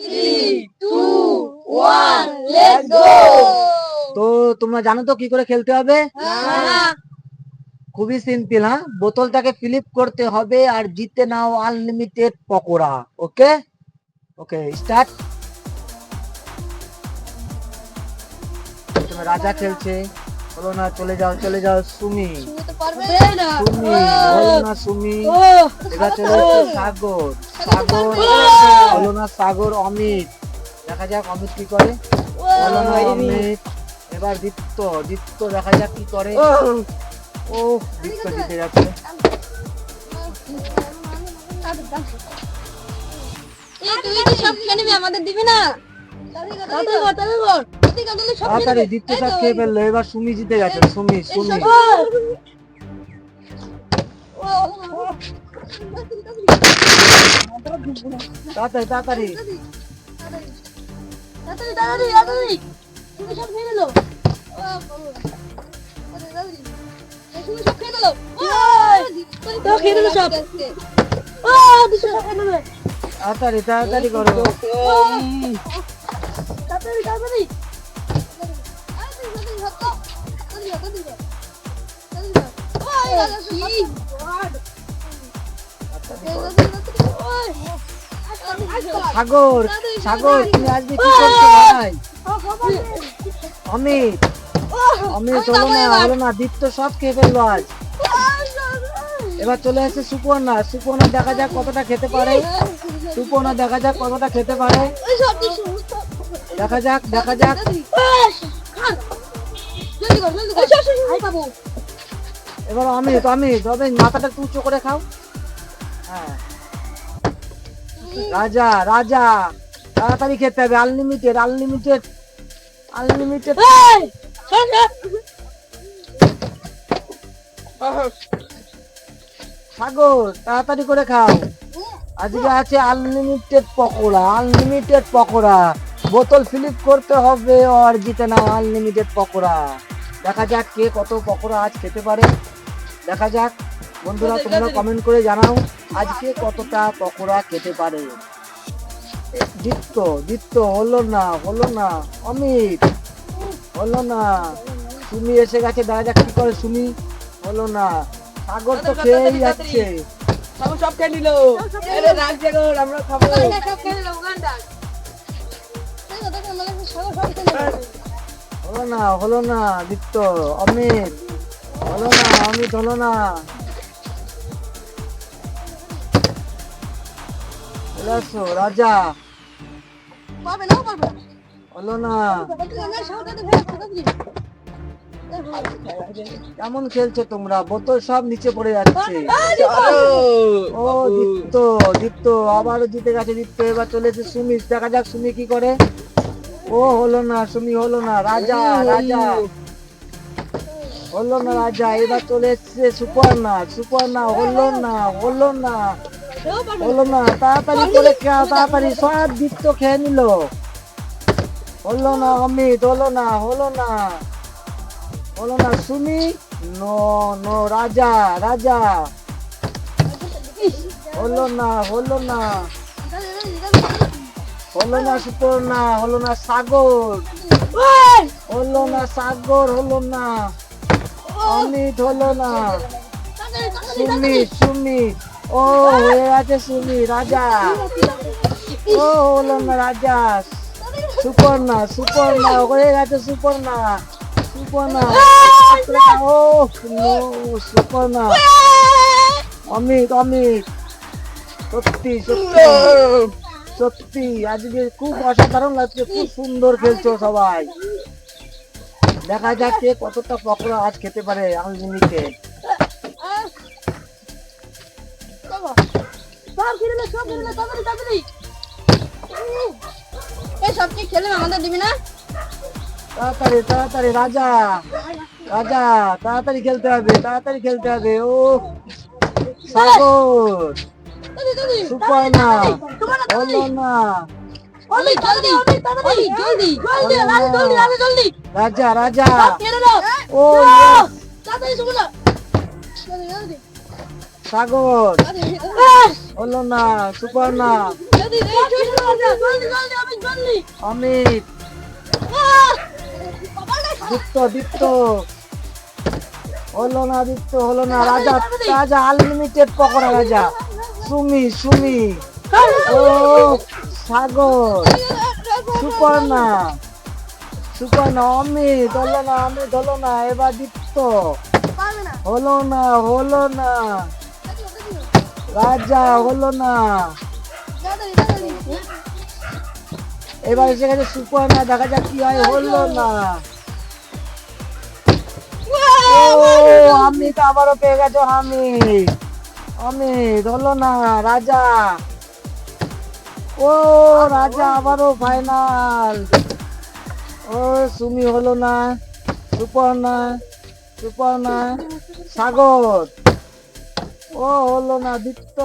3, 2, 1, let's go! তো তোমরা জানো তো কি করে খেলতে হবে? খুবই সিম্পল। হ্যাঁ, বোতলটাকে ফিলিপ করতে হবে আর জিতে নাও আনলিমিটেড পকোড়া। ওকে ওকে, স্টার্ট। প্রথমে রাজা খেলছে, হলো না, চলে যাও সুমি। সুমি হলো না, সুমি। এবার চলে যাচ্ছে সাগর, হলো না, সাগর। অমিত, দেখা যাক অমিত কি করে। হলো না অমিত। এবার দীপ্ত দেখা যাক কি করে। ও, দীপ্ত জিতে যাচ্ছে। আমাদের দিবি না? তাড়াতাড়ি, দীপ্ত সব খেয়ে ফেললো। এবার সুমি জিতে গেছে। সুমি তাড়াতাড়ি। তাড়াতাড়ি করো। সাগর তুমি আজকে কি করছো ভাই? অমিত হলো না, দীপ্ত সব খেয়ে ফেললো আজ। এবার চলে আসছে সুপর্ণা। দেখা যাক কতটা খেতে পারে। দেখা যাক। এবার অমিত মাথাটা একটু উঁচু করে খাও। হ্যাঁ, রাজা তাড়াতাড়ি খেতে হবে। আনলিমিটেড। সাগর তাড়াতাড়ি করে খাও। আজকে আছে আনলিমিটেড পকোড়া। বোতল ফিলিপ করতে হবে আর জিতে নাও আনলিমিটেড পকোড়া। দেখা যাক কে কত পকোড়া আজ খেতে পারে। দেখা যাক বন্ধুরা, তোমরা কমেন্ট করে জানাও আজকে কতটা পকোড়া খেতে পারে। দীপ্ত হলো না। অমিত হলো না। সুমি এসে গেছে, দেখা যাক কি করে সুমি। হলো না। সাগর তো খেয়েই যাচ্ছে। সব খেয়ে নিল। আমরা খাবো। হলো না দীপ্ত। অমিত হলো না। চলে আসো রাজা। হলো না। কেমন খেলছো তোমরা? বোতল সব নিচে পড়ে যাচ্ছে। ও, দীপ্ত আবারও জিতে গেছে। এবার চলেছে সুমি। দেখা যাক সুমি কি করে। ও, হলো না সুমি। হলো না। রাজা হলো না। এবার চলে এসছে সুপর্ণা। হলো না। তাড়াতাড়ি করে খাও, তাড়াতাড়ি। সব দীপ্ত খেয়ে নিল। হলো না অমিত। হলো না সুমি। নো রাজা। হলো না সুপর্ণা। হলো না সাগর। হলো না অমিত। হলো না সুমি। ও, হয়ে গেছে সুমি। রাজা। ও, হলো না রাজা। সুপর্ণা হয়ে গেছে। সুপর্ণা। ও, নো সুপর্ণা। অমিত সত্যি আজকে খুব অসাধারণ লাগছে। খুব সুন্দর খেলছো সবাই। দেখা যাক কে কতটা পকোড়া আজ খেতে পারে আনলিমিটেড। আমাদের দিবি না? তাড়াতাড়ি রাজা তাড়াতাড়ি খেলতে হবে। ও, সাগর, সুপর্ণা। হলো না। রাজা। ও, সাগর। হলো না। সুপর্ণা। অমিত, দীপ্ত, দীপ্ত, হলো না, দীপ্ত হলো না, রাজা, রাজা আনলিমিটেড পকোড়া রাজা, সুমি, সুমি, ও সাগর, সুপর্ণা, সুপর্ণা, অমিত হলো না, অমিত হলো না, এবার দীপ্ত, হলো না, হলো না, রাজা হলো না, এবার এসে গেছে সুপর্ণা, দেখা যাক কি হয়, হলো না, ও অমিত আবারও পেয়ে গেছো, অমিত, অমিত হলো না, রাজা, ও রাজা আবারও ফাইনাল, ও সুমি হলো না, সুপর্ণা, সুপর্ণা, সাগর, ও হলো না, দীপ্ত,